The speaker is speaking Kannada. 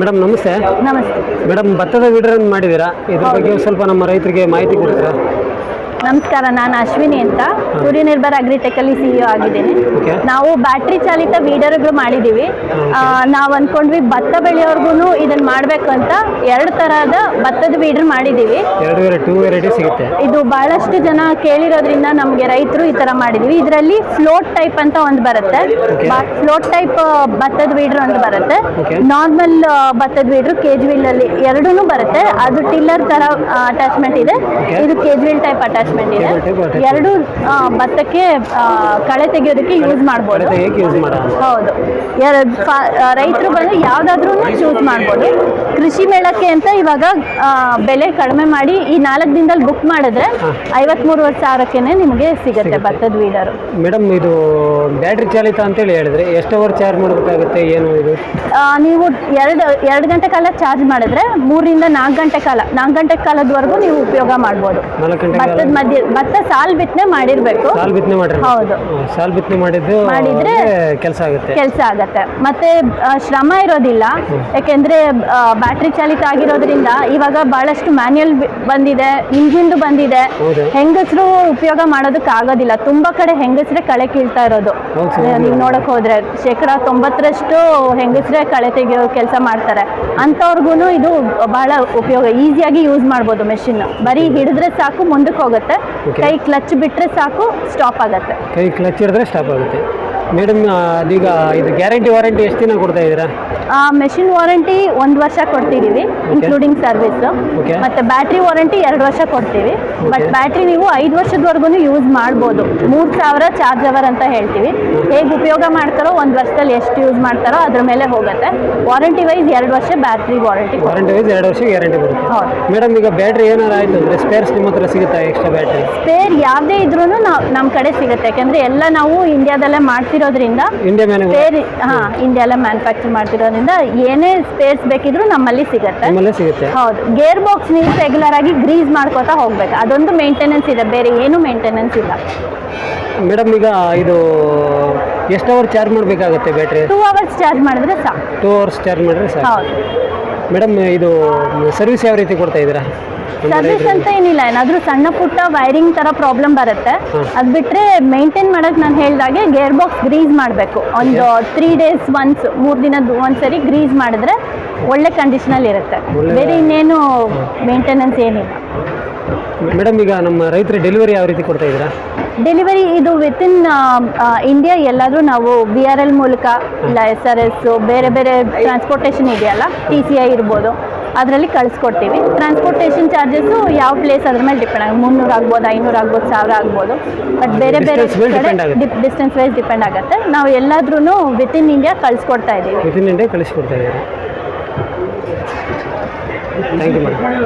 ಮೇಡಮ್ ನಮಸ್ತೆ. ನಮಸ್ತೆ ಮೇಡಮ್ ಭತ್ತದ ವೀಡರ್ ಮಾಡಿದ್ದೀರಾ, ಇದ್ರ ಬಗ್ಗೆ ಸ್ವಲ್ಪ ನಮ್ಮ ರೈತರಿಗೆ ಮಾಹಿತಿ ಕೊಡ್ತೀರಾ? ನಮಸ್ಕಾರ, ನಾನು ಅಶ್ವಿನಿ ಅಂತ ಸೂರ್ಯ ನಿರ್ಭರ್ ಅಗ್ರಿಟೆಕಲ್ಲಿ CEO ಆಗಿದ್ದೀನಿ. ನಾವು ಬ್ಯಾಟ್ರಿ ಚಾಲಿತ ವೀಡರ್ಗಳು ಮಾಡಿದ್ದೀವಿ. ನಾವು ಅಂದ್ಕೊಂಡ್ವಿ ಭತ್ತ ಬೆಳೆಯೋರ್ಗು ಇದನ್ನು ಮಾಡಬೇಕು ಅಂತ 2 ಥರದ ಭತ್ತದ ವೀಡರ್ ಮಾಡಿದ್ದೀವಿ. 2 ವೆರೈಟಿ ಸಿಗುತ್ತೆ. ಇದು ಭಾಳಷ್ಟು ಜನ ಕೇಳಿರೋದ್ರಿಂದ ನಮಗೆ ರೈತರು ಈ ಥರ ಮಾಡಿದ್ದೀವಿ. ಇದರಲ್ಲಿ ಫ್ಲೋಟ್ ಟೈಪ್ ಅಂತ ಒಂದು ಬರುತ್ತೆ, ಫ್ಲೋಟ್ ಟೈಪ್ ಭತ್ತದ ವೀಡರ್ ಒಂದು ಬರುತ್ತೆ, ನಾರ್ಮಲ್ ಭತ್ತದ ವೀಡರ್ ಕೇಜ್ ವೀಲಲ್ಲಿ ಎರಡೂ ಬರುತ್ತೆ. ಅದು ಟಿಲ್ಲರ್ ಥರ ಅಟ್ಯಾಚ್ಮೆಂಟ್ ಇದೆ, ಇದು ಕೇಜ್ ವೀಲ್ ಟೈಪ್ ಅಟ್ಯಾಚ್ಮೆಂಟ್ ಇದೆ. ಎರಡು ಭತ್ತಕ್ಕೆ ಕಳೆ ತೆಗೆಯೋದಕ್ಕೆ ಯೂಸ್ ಮಾಡ್ಬೋದು. ಹೌದು, ರೈತರು ಬಂದು ಯಾವ್ದಾದ್ರೂ ಚೂಸ್ ಮಾಡ್ಬೋದು. ಕೃಷಿ ಮೇಳಕ್ಕೆ ಅಂತ ಇವಾಗ ಬೆಲೆ ಕಡಿಮೆ ಮಾಡಿ ಈ 4 ದಿನದಲ್ಲಿ ಬುಕ್ ಮಾಡಿದ್ರೆ 53,000ಕ್ಕೆ ನಿಮಗೆ ಸಿಗುತ್ತೆ ಭತ್ತದ ವೀಡರ್. ಮೇಡಮ್, ಇದು ಬ್ಯಾಟ್ರಿ ಚಾಲಿತ ಅಂತೇಳಿ ಹೇಳಿದ್ರೆ ಎಷ್ಟು ಅವರ್ ಚಾರ್ಜ್ ಮಾಡಬೇಕಾಗುತ್ತೆ, ಏನು ಇದು? ನೀವು 2 ಗಂಟೆ ಕಾಲ ಚಾರ್ಜ್ ಮಾಡಿದ್ರೆ 3 ರಿಂದ 4 ಗಂಟೆ ಕಾಲದವರೆಗೂ ನೀವು ಉಪಯೋಗ ಮಾಡ್ಬೋದು. ಭತ್ತದ ಮಧ್ಯೆ ಭತ್ತ ಸಾಲ್ ಬಿತ್ತನೆ ಮಾಡಿರ್ಬೇಕು. ಹೌದು, ಸಾಲ್ ಬಿತ್ತನೆ ಮಾಡಿದ್ರೆ ಕೆಲಸ ಆಗುತ್ತೆ. ಮತ್ತೆ ಶ್ರಮ ಇರೋದಿಲ್ಲ, ಯಾಕೆಂದ್ರೆ ಬ್ಯಾಟ್ರಿ ಚಾಲಿತ ಆಗಿರೋದ್ರಿಂದ ಇವಾಗ ಬಹಳಷ್ಟು ಮ್ಯಾನ್ಯಲ್ ಬಂದಿದೆ, ಇಂಜಿನ್ದು ಬಂದಿದೆ. ಹೆಂಗಸರು ಉಪಯೋಗ ಮಾಡೋದಕ್ಕೆ ಆಗೋದಿಲ್ಲ. ತುಂಬಾ ಕಡೆ ಹೆಂಗಸರೇ ಕಳೆ ಕೀಳ್ತಾ ಇರೋದು. ನೀವು ನೋಡಕ್ ಹೋದ್ರೆ 90% ಹೆಂಗಸರೇ ಕಳೆ ತೆಗೆಯೋ ಕೆಲಸ ಮಾಡ್ತಾರೆ. ಅಂಥವ್ರಿಗೂ ಇದು ಬಹಳ ಉಪಯೋಗ, ಈಸಿಯಾಗಿ ಯೂಸ್ ಮಾಡ್ಬೋದು. ಮೆಷಿನ್ ಬರೀ ಹಿಡಿದ್ರೆ ಸಾಕು ಮುಂದಕ್ಕೆ ಹೋಗುತ್ತೆ, ಕೈ ಕ್ಲಚ್ ಬಿಟ್ರೆ ಸಾಕು ಸ್ಟಾಪ್ ಆಗುತ್ತೆ. ಕೈ ಕ್ಲಚ್ ಹಿಡಿದ್ರೆ ಸ್ಟಾಪ್ ಆಗುತ್ತೆ. ಮೇಡಮ್, ಅದೀಗ ಇದು ಗ್ಯಾರಂಟಿ ವಾರಂಟಿ ಎಷ್ಟು ದಿನ ಕೊಡ್ತಾ ಇದ್ದೀರಾ? ಮೆಷಿನ್ ವಾರಂಟಿ 1 ವರ್ಷ ಕೊಡ್ತಿದ್ದೀವಿ, ಇನ್ಕ್ಲೂಡಿಂಗ್ ಸರ್ವಿಸ್. ಮತ್ತೆ ಬ್ಯಾಟ್ರಿ ವಾರಂಟಿ 2 ವರ್ಷ ಕೊಡ್ತೀವಿ. ಬಟ್ ಬ್ಯಾಟ್ರಿ ನೀವು 5 ವರ್ಷದವರೆಗೂ ಯೂಸ್ ಮಾಡ್ಬೋದು. 3,000 ಚಾರ್ಜ್ ಅವರ್ ಅಂತ ಹೇಳ್ತೀವಿ. ಹೇಗೆ ಉಪಯೋಗ ಮಾಡ್ತಾರೋ 1 ವರ್ಷದಲ್ಲಿ ಎಷ್ಟು ಯೂಸ್ ಮಾಡ್ತಾರೋ ಅದ್ರ ಮೇಲೆ ಹೋಗುತ್ತೆ. ವಾರಂಟಿ ವೈಸ್ 2 ವರ್ಷ ಬ್ಯಾಟ್ರಿ ವಾರಂಟಿ ವೈಸ್ 2 ವರ್ಷ ಗ್ಯಾರಂಟಿ ಬರುತ್ತೆ. ಮೇಡಮ್, ಈಗ ಬ್ಯಾಟ್ರಿ ಏನಾರು ಆಯ್ತು ಅಂದ್ರೆ ಸ್ಪೇರ್ಸ್ ನಿಮ್ಮ ಹತ್ರ ಸಿಗುತ್ತಾ? ಎಕ್ಸ್ಟ್ರಾ ಬ್ಯಾಟ್ರಿ ಸ್ಪೇರ್ ಯಾವುದೇ ಇದ್ರೂ ನಮ್ಮ ಕಡೆ ಸಿಗುತ್ತೆ, ಯಾಕಂದ್ರೆ ಎಲ್ಲ ನಾವು ಇಂಡಿಯಾದಲ್ಲೇ ಮಾಡ್ತಿರೋದ್ರಿಂದ, ಇಂಡಿಯಾದಲ್ಲೇ ಮ್ಯಾನುಫ್ಯಾಕ್ಚರ್ ಮಾಡ್ತಿರೋದ್ರಿಂದ ಏನೇ ಸ್ಪೇರ್ಸ್ ಬೇಕಿದ್ರು ನಮ್ಮಲ್ಲಿ ಸಿಗುತ್ತೆ. ಹೌದು, ಗೇರ್ ಬಾಕ್ಸ್ ನೀವು ರೆಗ್ಯುಲರ್ ಆಗಿ ಗ್ರೀಸ್ ಮಾಡ್ಕೋತಾ ಹೋಗ್ಬೇಕು. ಅದೊಂದು ಮೇಂಟೆನೆನ್ಸ್ ಇದೆ, ಬೇರೆ ಏನು ಮೇಂಟೆನೆನ್ಸ್ ಇಲ್ಲ. ಮೇಡಮ್, ಈಗ ಇದು ಎಷ್ಟು ಅವರ್ ಚಾರ್ಜ್ ಮಾಡಬೇಕಾಗುತ್ತೆ ಬ್ಯಾಟ್ರಿ? 2 ಅವರ್ಸ್ ಚಾರ್ಜ್ ಮಾಡಿದ್ರೆ ಸಾಕು. 2 ಅವರ್ಸ್ ಚಾರ್ಜ್ ಮಾಡಿದ್ರೆ ಸಾಕು. ಹೌದು. ಮೇಡಮ್, ಇದು ಸರ್ವಿಸ್ ಯಾವ ರೀತಿ ಕೊಡ್ತಾ ಇದ್ದೀರಾ? ಸರ್ವಿಸ್ ಅಂತ ಏನಿಲ್ಲ, ಏನಾದರೂ ಸಣ್ಣ ಪುಟ್ಟ ವೈರಿಂಗ್ ಥರ ಪ್ರಾಬ್ಲಮ್ ಬರುತ್ತೆ. ಅದು ಬಿಟ್ಟರೆ ಮೇಂಟೈನ್ ಮಾಡೋಕ್ಕೆ ನಾನು ಹೇಳಿದಾಗೆ ಗೇರ್ ಬಾಕ್ಸ್ ಗ್ರೀಸ್ ಮಾಡಬೇಕು. ಒಂದು 3 days ಒನ್ಸ್, 3 ದಿನದ ಒಂದ್ಸರಿ ಗ್ರೀಸ್ ಮಾಡಿದ್ರೆ ಒಳ್ಳೆ ಕಂಡೀಷನಲ್ಲಿ ಇರುತ್ತೆ. ಬೇರೆ ಇನ್ನೇನು ಮೇಂಟೆನೆನ್ಸ್ ಏನಿಲ್ಲ. ಮೇಡಮ್, ಈಗ ನಮ್ಮ ರೈತರ ಡೆಲಿವರಿ ಯಾವ ರೀತಿ ಕೊಡ್ತಾ ಇದ್ದೀರಾ? ಡೆಲಿವರಿ ಇದು ವಿತಿನ್ ಇಂಡಿಯಾ ಎಲ್ಲಾದರೂ ನಾವು VRL ಮೂಲಕ, ಇಲ್ಲ SRS, ಬೇರೆ ಬೇರೆ ಟ್ರಾನ್ಸ್ಪೋರ್ಟೇಷನ್ ಇದೆಯಲ್ಲ, TCI ಇರ್ಬೋದು, ಅದರಲ್ಲಿ ಕಳಿಸ್ಕೊಡ್ತೀವಿ. ಟ್ರಾನ್ಸ್ಪೋರ್ಟೇಷನ್ ಚಾರ್ಜಸ್ಸು ಯಾವ ಪ್ಲೇಸ್ ಅದ್ರ ಮೇಲೆ ಡಿಪೆಂಡ್ ಆಗುತ್ತೆ. 300 ಆಗ್ಬೋದು, 500 ಆಗ್ಬೋದು, 1000 ಆಗ್ಬೋದು. ಬಟ್ ಬೇರೆ ಬೇರೆ ಕಡೆ ಡಿಸ್ಟೆನ್ಸ್ ವೈಸ್ ಡಿಪೆಂಡ್ ಆಗುತ್ತೆ. ನಾವು ಎಲ್ಲಾದ್ರೂ ವಿತಿನ್ ಇಂಡಿಯಾ ಕಳಿಸ್ಕೊಡ್ತಾ ಇದ್ದೀವಿ. Thank you madam.